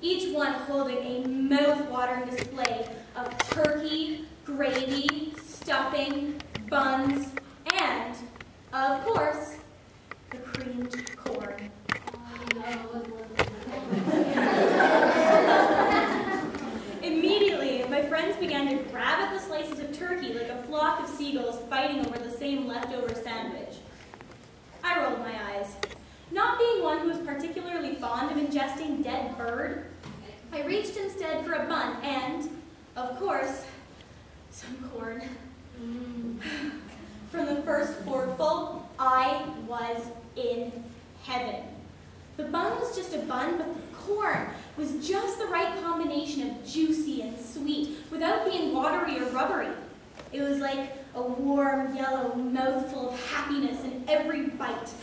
each one holding a mouth-watering display of turkey, gravy, stuffing, buns, and, of course, the creamed corn. Immediately, my friends began to grab at the slices of turkey like a flock of seagulls fighting over the same leftover sandwich. I rolled my eyes. Not being one who was particularly fond of ingesting dead bird, I reached instead for a bun and, of course, some corn. From the first forkful, I was in heaven. The bun was just a bun, but the corn was just the right combination of juicy and sweet without being watery or rubbery. It was like a warm, yellow mouthful of happiness in every bite.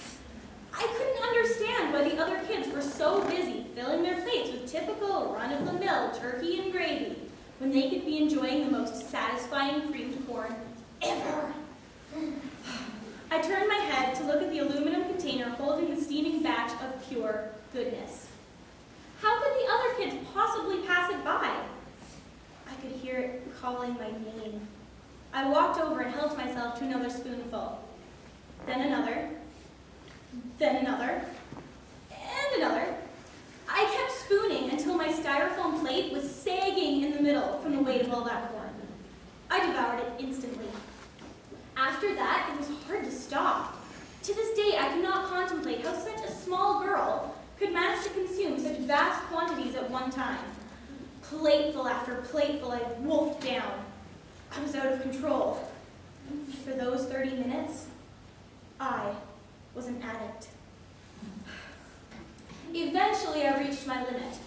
I couldn't understand why the other kids were so busy filling their plates with typical run-of-the-mill turkey and gravy when they could be enjoying the most satisfying creamed corn ever. I turned my head to look at the aluminum container holding the steaming batch of pure goodness. How could the other kids possibly pass it by? I could hear it calling my name. I walked over and helped myself to another spoonful. Then another, and another. I kept spooning until my styrofoam plate was sagging in the middle from the weight of all that corn. I devoured it instantly. After that, it was hard to stop. To this day, I cannot contemplate how such a small girl could manage to consume such vast quantities at one time. Plateful after plateful, I wolfed down. I was out of control. For those 30 minutes, I was an addict. Eventually, I reached my limit.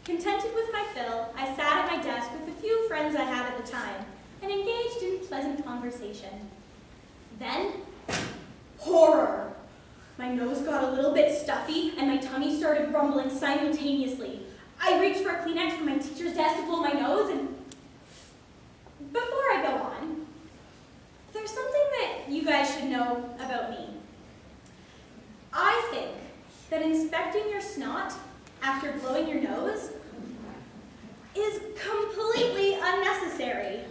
Contented with my fill, I sat at my desk with the few friends I had at the time and engaged in pleasant conversation. Then, horror! My nose got a little bit stuffy and my tummy started rumbling simultaneously. I reached for a Kleenex from my teacher's desk to blow my nose and... Before I go on, there's something that you guys should know about me. I think that inspecting your snot after blowing your nose is completely unnecessary.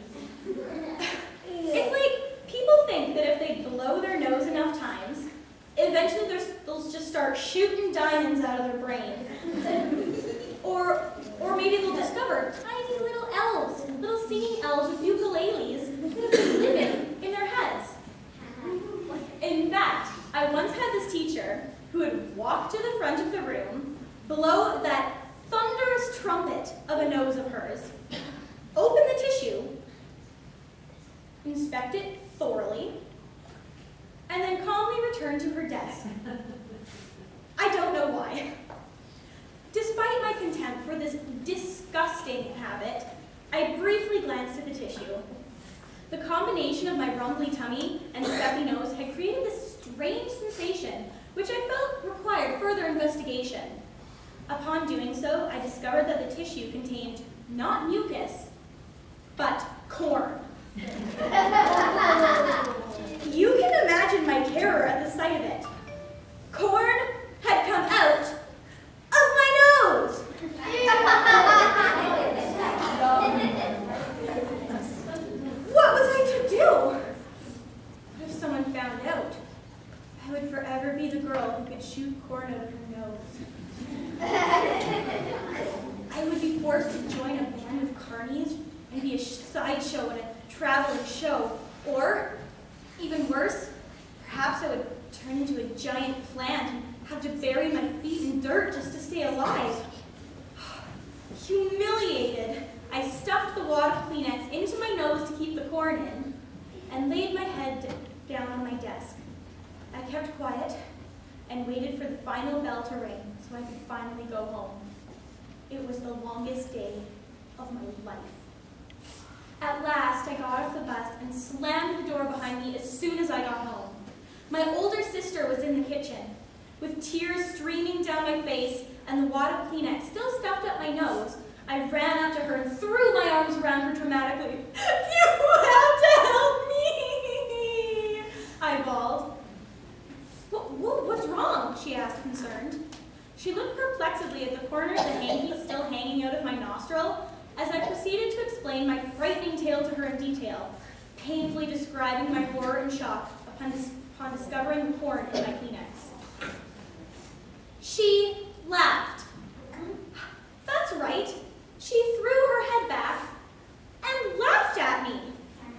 It's like people think that if they blow their nose enough times, eventually they'll just start shooting diamonds out of their brain. Or maybe they'll discover tiny little elves, little singing elves with ukuleles living in their heads. In fact, I once had this teacher who would walk to the front of the room, blow that thunderous trumpet of a nose of hers, open the tissue, inspect it thoroughly, and then calmly return to her desk. I don't know why. Despite my contempt for this disgusting habit, I briefly glanced at the tissue. The combination of my rumbly tummy and stuffy nose had created this strange sensation, which I felt required further investigation. Upon doing so, I discovered that the tissue contained not mucus, but corn. You can imagine my terror at the sight of it. Corn had come out of my nose! What was I to do? What if someone found out? I would forever be the girl who could shoot corn out of her nose. I would be forced to join a band of carnies and be a sideshow at a traveling show. Or, even worse, perhaps I would turn into a giant plant and have to bury my feet in dirt just to stay alive. Humiliated, I stuffed the wad of Kleenex into my nose to keep the corn in and laid my head down on my desk. I kept quiet and waited for the final bell to ring so I could finally go home. It was the longest day of my life. At last, I got off the bus and slammed the door behind me as soon as I got home. My older sister was in the kitchen. With tears streaming down my face and the wad of Kleenex still stuffed up my nose, I ran up to her and threw my arms around her dramatically. "You have to help me!" I bawled. What's wrong?" she asked, concerned. She looked perplexedly at the corner of the hanky still hanging natural as I proceeded to explain my frightening tale to her in detail, painfully describing my horror and shock upon discovering the corn in my Kleenex. She laughed. That's right. She threw her head back and laughed at me.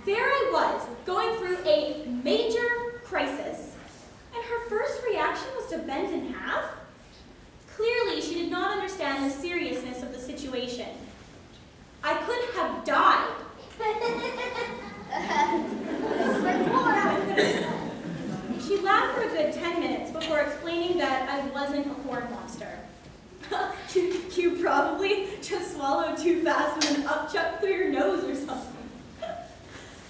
There I was, going through a major crisis, and her first reaction was to bend in half? Clearly, she did not understand the seriousness of the situation. I could have died. She laughed for a good 10 minutes before explaining that I wasn't a corn monster. You probably just swallowed too fast and then upchucked through your nose or something,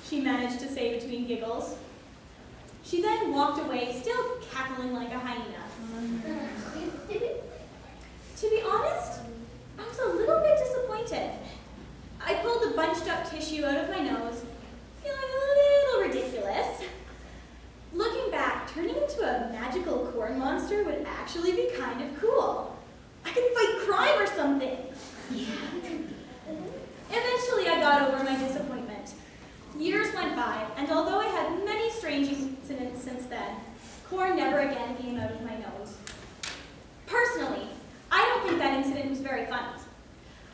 she managed to say between giggles. She then walked away, still cackling like a hyena. To be honest, I was a little bit disappointed. I pulled the bunched up tissue out of my nose, feeling a little ridiculous. Looking back, turning into a magical corn monster would actually be kind of cool. I could fight crime or something. Eventually, I got over my disappointment. Years went by, and although I had many strange incidents since then, corn never again came out of my nose. Personally, I don't think that incident was very funny.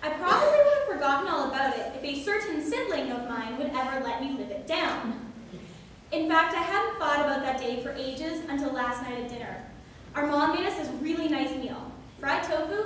I probably would have forgotten all about it if a certain sibling of mine would ever let me live it down. In fact, I hadn't thought about that day for ages until last night at dinner. Our mom made us this really nice meal: fried tofu,